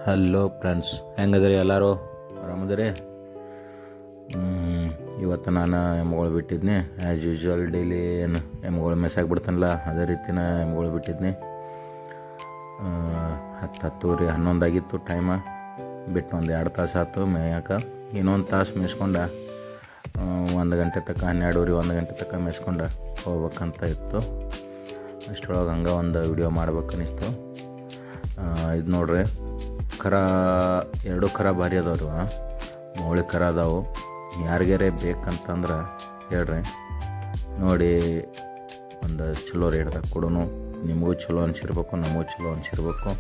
Hello friends, ಹೆಂಗದ್ರಿ ಎಲ್ಲರೂ? ಆರಾಮದಿರಿ? ಇವತ್ತು ನಾನು ಎಮ್ಮೆಗಳು ಬಿಟ್ಟಿದ್ನಿ. ಆ್ಯಸ್ ಯೂಶ್ವಲ್ ಡೈಲಿ ಏನು ಎಮ್ಮೆಗಳು ಮೆಸ್ಸಾಗಿ ಬಿಡ್ತಾನಲ್ಲ ಅದೇ ರೀತಿನ ಎಮ್ಮೆಗಳು ಬಿಟ್ಟಿದ್ನಿ. 10:10 11 ಆಗಿತ್ತು ಟೈಮ. ಬಿಟ್ಟು ಒಂದು 2 ತಾಸು ಆಯ್ತು ಮೇಯಕ್ಕೆ. ಇನ್ನೊಂದು ತಾಸು ಮೇಯಿಸ್ಕೊಂಡು 1 ಗಂಟೆ ತನಕ 12 1 ಗಂಟೆ ತನಕ ಮೇಯಿಸ್ಕೊಂಡು ಹೋಗ್ಬೇಕಂತ ಇತ್ತು. ಅಷ್ಟರೊಳಗೆ ಹಂಗೆ ಒಂದು ವಿಡಿಯೋ ಮಾಡ್ಬೇಕನ್ನಿಸ್ತು. ಇದು ನೋಡ್ರಿ, ಕರ 2 ಕರ ಭಾರಿ ಅದಾವ್ರಿ. ಮೌಳಿ ಕರ ಅದಾವು. ಯಾರಿಗಾರೇ ಬೇಕಂತಂದ್ರೆ ಹೇಳ್ರಿ, ನೋಡಿ ಒಂದು ಚಲೋ ರೇಟ್ದಾಗ ಕೊಡೋನು. ನಿಮಗೂ ಚಲೋ ಅನಿಸಿರ್ಬೇಕು, ನಮಗೂ ಚಲೋ ಅನಿಸಿರ್ಬೇಕು.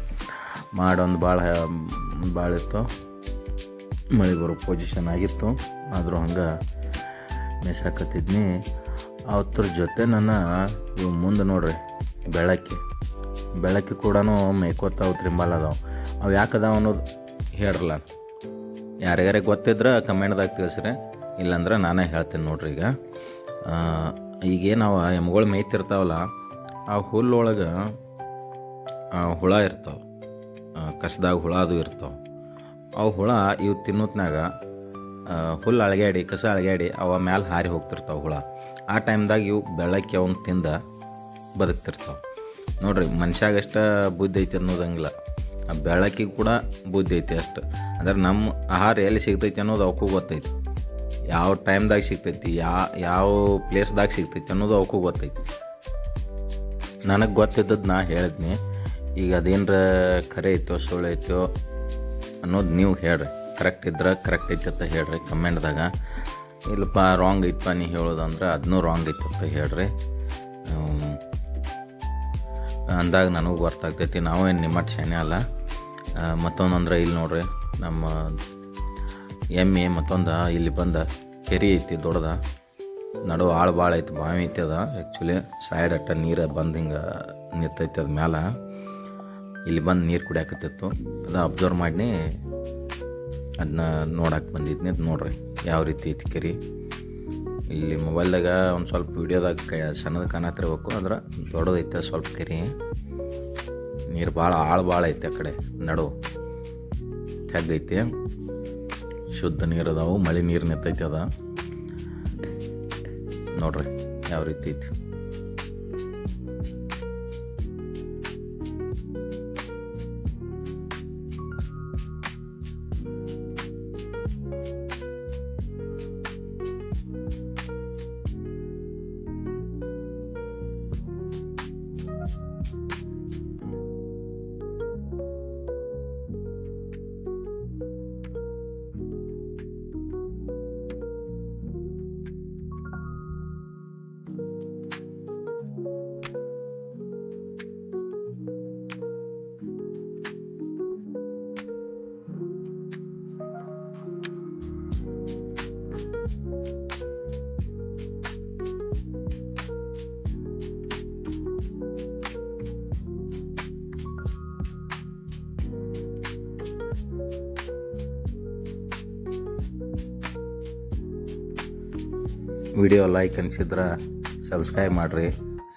ಮಾಡೊಂದು ಭಾಳ ಇತ್ತು. ಮಳೆ ಬರೋ ಪೊಸಿಷನ್ ಆಗಿತ್ತು. ಆದರೂ ಹಂಗೆ ಮೇಯ್ಸಾಕತ್ತಿದ್ನಿ. ಅವತ್ರ ಜೊತೆ ನಾನು ಇವು ಮುಂದೆ ನೋಡ್ರಿ ಬೆಳಕಿ ಕೂಡ ಮೇಯ್ಕೋತಾವು ತ್ರಿಂಬಲ್ ಅದಾವೆ. ಅವು ಯಾಕೆ ಅದಾವ ಅನ್ನೋದು ಹೇಳ್ರಲ್ಲ. ಯಾರ್ಯಾರೇ ಗೊತ್ತಿದ್ರೆ ಕಮೆಂಟ್ದಾಗ ತಿಳಿಸ್ರಿ, ಇಲ್ಲಾಂದ್ರೆ ನಾನೇ ಹೇಳ್ತೀನಿ ನೋಡ್ರಿ. ಈಗೇನು ಅವ ಎಮ್ಗಳು ಮೇಯ್ತಿರ್ತಾವಲ್ಲ, ಆ ಹುಲ್ಲೊಳಗೆ ಹುಳ ಇರ್ತಾವೆ, ಕಸದಾಗ ಹುಳ ಅದು ಇರ್ತಾವೆ. ಅವು ಹುಳ ಇವು ತಿನ್ನೋತ್ನಾಗ ಹುಲ್ಲು ಅಳಗ್ಯಾಡಿ ಕಸ ಅಳಗ್ಯಾಡಿ ಅವ ಮ್ಯಾಲೆ ಹಾರಿ ಹೋಗ್ತಿರ್ತಾವೆ ಹುಳ. ಆ ಟೈಮ್ದಾಗ ಇವು ಬೆಳಕ್ಕೆ ಅವನು ತಿಂದ ಬದುಕ್ತಿರ್ತಾವೆ. ನೋಡ್ರಿ, ಮನುಷ್ಯಾಗಷ್ಟ ಬುದ್ಧಿ ಐತಿ ಅನ್ನೋದಂಗಿಲ್ಲ, ಆ ಬೆಳಕಿಗೆ ಕೂಡ ಬುದ್ಧಿ ಐತಿ ಅಷ್ಟು. ಅಂದ್ರೆ ನಮ್ಮ ಆಹಾರ ಎಲ್ಲಿ ಸಿಗ್ತೈತಿ ಅನ್ನೋದು ಅವಕ್ಕೂ ಗೊತ್ತೈತಿ. ಯಾವ ಟೈಮ್ದಾಗ ಸಿಗ್ತೈತಿ, ಯಾವ ಪ್ಲೇಸ್ದಾಗ ಸಿಗ್ತೈತಿ ಅನ್ನೋದು ಅವಕ್ಕೂ ಗೊತ್ತೈತಿ. ನನಗೆ ಗೊತ್ತಿದ್ದದ್ದು ನಾ ಹೇಳಿದ್ನಿ. ಈಗ ಅದೇನರ ಖರೆ ಐತೋ ಸುಳ್ಳು ಐತೋ ಅನ್ನೋದು ನೀವು ಹೇಳ್ರಿ. ಕರೆಕ್ಟ್ ಇದ್ರೆ ಕರೆಕ್ಟ್ ಐತೆ ಅಂತ ಹೇಳ್ರಿ ಕಮೆಂಟ್ದಾಗ. ಇಲ್ಲಪ್ಪ ರಾಂಗ್ ಐತಪ್ಪ ನೀ ಹೇಳೋದಂದ್ರೆ ಅದನ್ನೂ ರಾಂಗ್ ಐತೆ ಅಂತ ಹೇಳ್ರಿ. ಅಂದಾಗ ನನಗೂ ಗೊತ್ತಾಗ್ತೈತಿ. ನಾವೇನು ನಿಮ್ಮಟ್ಟು ಶಾನೆ ಅಲ್ಲ. ಮತ್ತೊಂದು ಅಂದ್ರೆ ಇಲ್ಲಿ ನೋಡ್ರಿ, ನಮ್ಮ ಎಮ್ಮೆ ಮತ್ತೊಂದು ಇಲ್ಲಿ ಬಂದ ಕೆರೆ ಐತಿ ದೊಡ್ಡದ. ನಡು ಆಳು ಭಾಳ ಐತಿ, ಬಾವಿ ಐತಿ ಅದ. ಆ್ಯಕ್ಚುಲಿ ಸೈಡ್ ಅಟ್ಟ ನೀರು ಬಂದು ಹಿಂಗೆ ನಿಂತೈತಿ ಅದ ಮ್ಯಾಲ. ಇಲ್ಲಿ ಬಂದು ನೀರು ಕುಡಿಯಾಕತ್ತಿತ್ತು. ಅದು ಅಬ್ಸರ್ವ್ ಮಾಡಿ ಅದನ್ನ ನೋಡಕ್ಕೆ ಬಂದಿದ್ನಿ. ಅದು ನೋಡ್ರಿ ಯಾವ ರೀತಿ ಐತಿ ಕೆರೆ. ಇಲ್ಲಿ ಮೊಬೈಲ್ದಾಗ ಒಂದು ಸ್ವಲ್ಪ ವೀಡಿಯೋದಾಗ ಸಣ್ಣದು ಕಾಣತ್ತಿರ್ಬೇಕು, ಅಂದ್ರೆ ದೊಡ್ಡದೈತೆ ಸ್ವಲ್ಪ ಕೆರೆ. ನೀರು ಭಾಳ ಐತೆ. ಆ ಕಡೆ ನಡು ತೆಗ್ಗೈತಿ, ಶುದ್ಧ ನೀರು ಅದಾವು. ಮಳೆ ನೀರು ನಿಂತೈತಿ ಅದ. ನೋಡ್ರಿ ಯಾವ ರೀತಿ ಐತಿ. ವಿಡಿಯೋ ಲೈಕ್ ಅನಿಸಿದ್ರೆ ಸಬ್ಸ್ಕ್ರೈಬ್ ಮಾಡಿರಿ,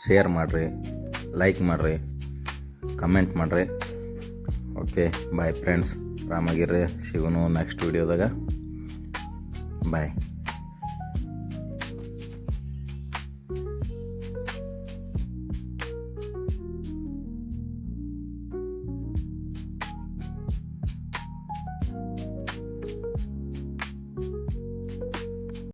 ಶೇರ್ ಮಾಡಿರಿ, ಲೈಕ್ ಮಾಡಿರಿ, ಕಮೆಂಟ್ ಮಾಡಿರಿ. Okay, bye friends. ಆರಾಮಾಗಿರ್ರಿ. ಸಿಗೋನು ನೆಕ್ಸ್ಟ್ ವಿಡಿಯೋದಾಗ. ಬಾಯ್.